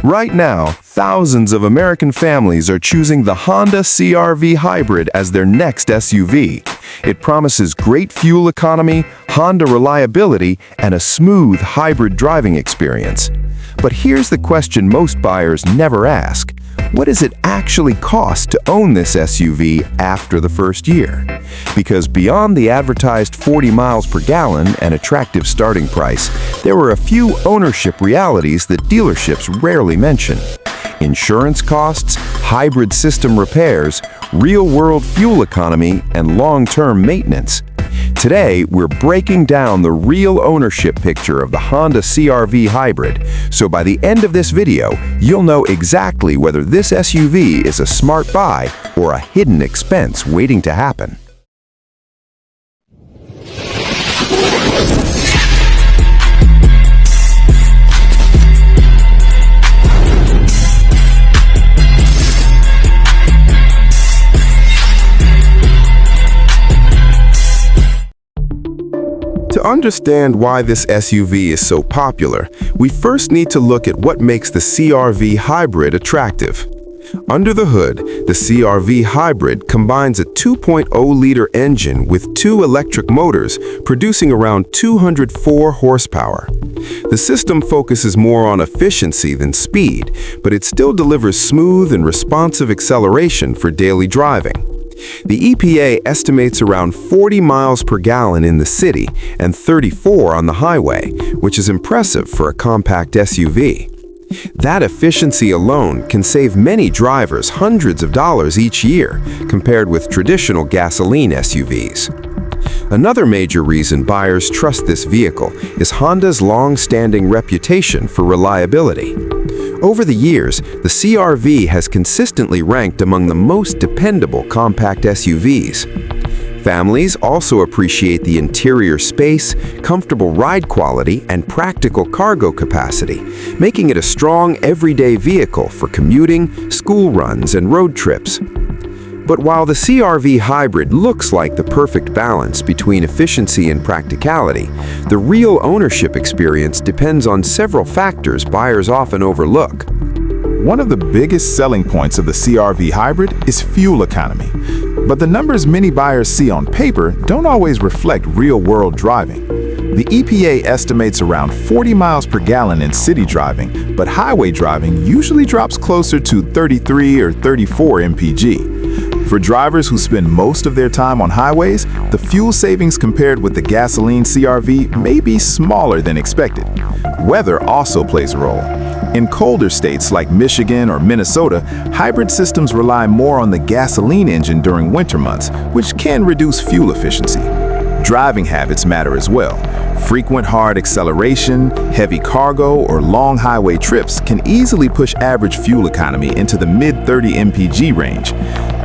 Right now, thousands of American families are choosing the Honda CR-V Hybrid as their next SUV. It promises great fuel economy, Honda reliability, and a smooth hybrid driving experience. But here's the question most buyers never ask. What does it actually cost to own this SUV after the first year? Because beyond the advertised 40 miles per gallon and attractive starting price, there are a few ownership realities that dealerships rarely mention. Insurance costs, hybrid system repairs, real-world fuel economy, and long-term maintenance. Today, we're breaking down the real ownership picture of the Honda CR-V Hybrid, so by the end of this video, you'll know exactly whether this SUV is a smart buy or a hidden expense waiting to happen. To understand why this SUV is so popular, we first need to look at what makes the CR-V Hybrid attractive. Under the hood, the CR-V Hybrid combines a 2.0-liter engine with two electric motors, producing around 204 horsepower. The system focuses more on efficiency than speed, but it still delivers smooth and responsive acceleration for daily driving. The EPA estimates around 40 miles per gallon in the city and 34 on the highway, which is impressive for a compact SUV. That efficiency alone can save many drivers hundreds of dollars each year, compared with traditional gasoline SUVs. Another major reason buyers trust this vehicle is Honda's long-standing reputation for reliability. Over the years, the CR-V has consistently ranked among the most dependable compact SUVs. Families also appreciate the interior space, comfortable ride quality, and practical cargo capacity, making it a strong everyday vehicle for commuting, school runs, and road trips. But while the CR-V Hybrid looks like the perfect balance between efficiency and practicality, the real ownership experience depends on several factors buyers often overlook. One of the biggest selling points of the CR-V Hybrid is fuel economy. But the numbers many buyers see on paper don't always reflect real-world driving. The EPA estimates around 40 miles per gallon in city driving, but highway driving usually drops closer to 33 or 34 mpg. For drivers who spend most of their time on highways, the fuel savings compared with the gasoline CR-V may be smaller than expected. Weather also plays a role. In colder states like Michigan or Minnesota, hybrid systems rely more on the gasoline engine during winter months, which can reduce fuel efficiency. Driving habits matter as well. Frequent hard acceleration, heavy cargo, or long highway trips can easily push average fuel economy into the mid-30 mpg range.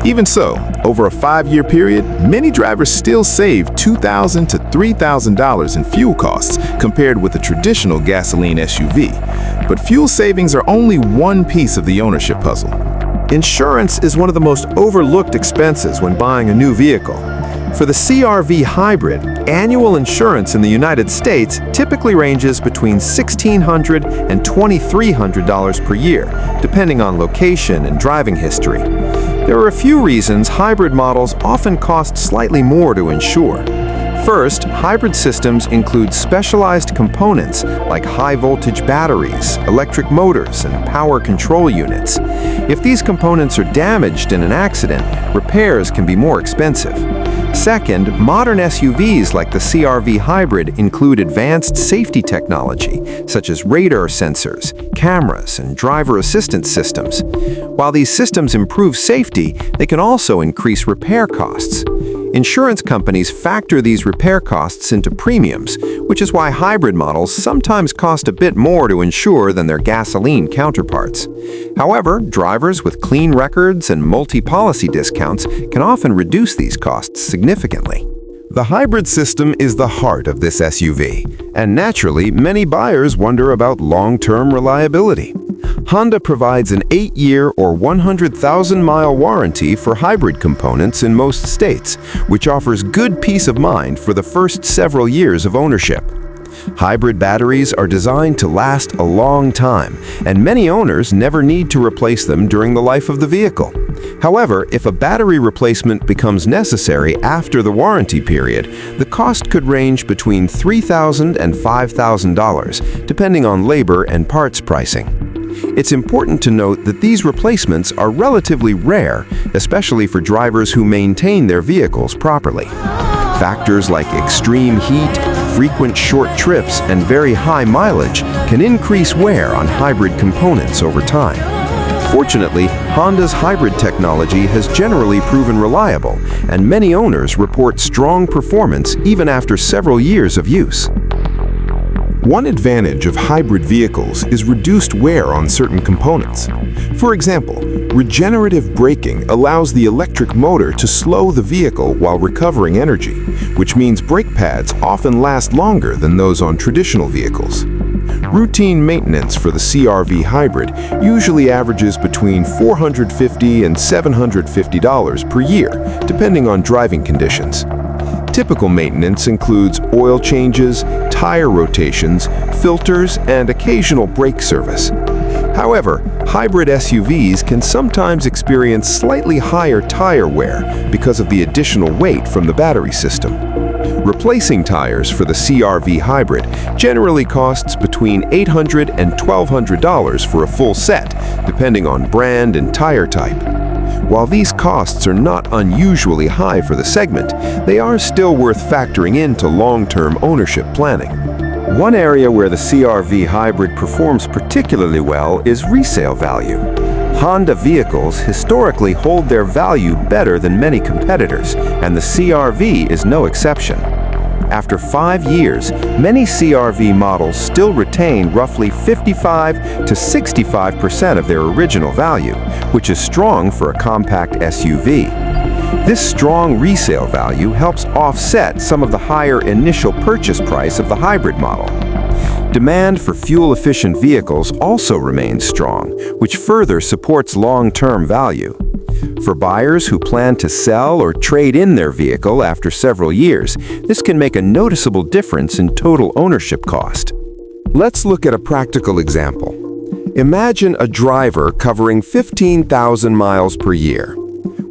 Even so, over a 5-year period, many drivers still save $2,000 to $3,000 in fuel costs compared with a traditional gasoline SUV. But fuel savings are only one piece of the ownership puzzle. Insurance is one of the most overlooked expenses when buying a new vehicle. For the CR-V Hybrid, annual insurance in the United States typically ranges between $1,600 and $2,300 per year, depending on location and driving history. There are a few reasons hybrid models often cost slightly more to insure. First, hybrid systems include specialized components like high-voltage batteries, electric motors, and power control units. If these components are damaged in an accident, repairs can be more expensive. Second, modern SUVs like the CR-V Hybrid include advanced safety technology, such as radar sensors, cameras, and driver assistance systems. While these systems improve safety, they can also increase repair costs. Insurance companies factor these repair costs into premiums, which is why hybrid models sometimes cost a bit more to insure than their gasoline counterparts. However, drivers with clean records and multi-policy discounts can often reduce these costs significantly. The hybrid system is the heart of this SUV, and naturally, many buyers wonder about long-term reliability. Honda provides an 8-year or 100,000-mile warranty for hybrid components in most states, which offers good peace of mind for the first several years of ownership. Hybrid batteries are designed to last a long time, and many owners never need to replace them during the life of the vehicle. However, if a battery replacement becomes necessary after the warranty period, the cost could range between $3,000 and $5,000, depending on labor and parts pricing. It's important to note that these replacements are relatively rare, especially for drivers who maintain their vehicles properly. Factors like extreme heat, frequent short trips, and very high mileage can increase wear on hybrid components over time. Fortunately, Honda's hybrid technology has generally proven reliable, and many owners report strong performance even after several years of use. One advantage of hybrid vehicles is reduced wear on certain components. For example, regenerative braking allows the electric motor to slow the vehicle while recovering energy, which means brake pads often last longer than those on traditional vehicles. Routine maintenance for the CR-V hybrid usually averages between $450 and $750 per year, depending on driving conditions. Typical maintenance includes oil changes, tire rotations, filters, and occasional brake service. However, hybrid SUVs can sometimes experience slightly higher tire wear because of the additional weight from the battery system. Replacing tires for the CR-V hybrid generally costs between $800 and $1,200 for a full set, depending on brand and tire type. While these costs are not unusually high for the segment, they are still worth factoring into long-term ownership planning. One area where the CR-V hybrid performs particularly well is resale value. Honda vehicles historically hold their value better than many competitors, and the CR-V is no exception. After 5 years, many CR-V models still retain roughly 55 to 65% of their original value, which is strong for a compact SUV. This strong resale value helps offset some of the higher initial purchase price of the hybrid model. Demand for fuel-efficient vehicles also remains strong, which further supports long-term value. For buyers who plan to sell or trade in their vehicle after several years, this can make a noticeable difference in total ownership cost. Let's look at a practical example. Imagine a driver covering 15,000 miles per year.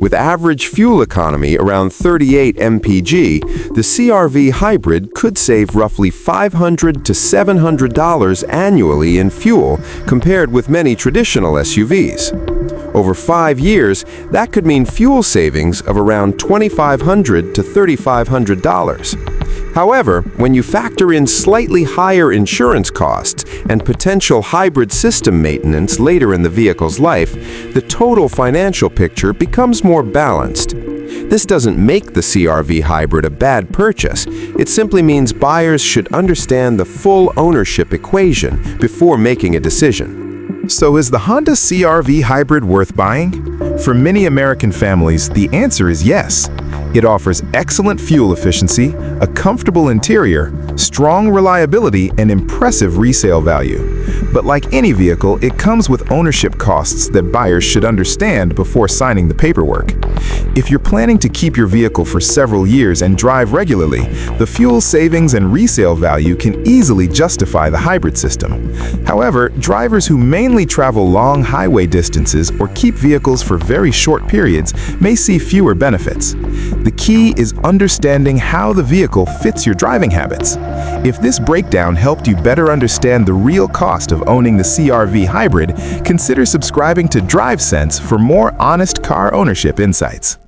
With average fuel economy around 38 mpg, the CR-V hybrid could save roughly $500 to $700 annually in fuel compared with many traditional SUVs. Over 5 years, that could mean fuel savings of around $2,500 to $3,500. However, when you factor in slightly higher insurance costs and potential hybrid system maintenance later in the vehicle's life, the total financial picture becomes more balanced. This doesn't make the CR-V hybrid a bad purchase. It simply means buyers should understand the full ownership equation before making a decision. So is the Honda CR-V hybrid worth buying? For many American families, the answer is yes. It offers excellent fuel efficiency, a comfortable interior, strong reliability, and impressive resale value. But like any vehicle, it comes with ownership costs that buyers should understand before signing the paperwork. If you're planning to keep your vehicle for several years and drive regularly, the fuel savings and resale value can easily justify the hybrid system. However, drivers who mainly travel long highway distances or keep vehicles for very short periods may see fewer benefits. The key is understanding how the vehicle fits your driving habits. If this breakdown helped you better understand the real cost of owning the CR-V hybrid, consider subscribing to DriveSense for more honest car ownership insights.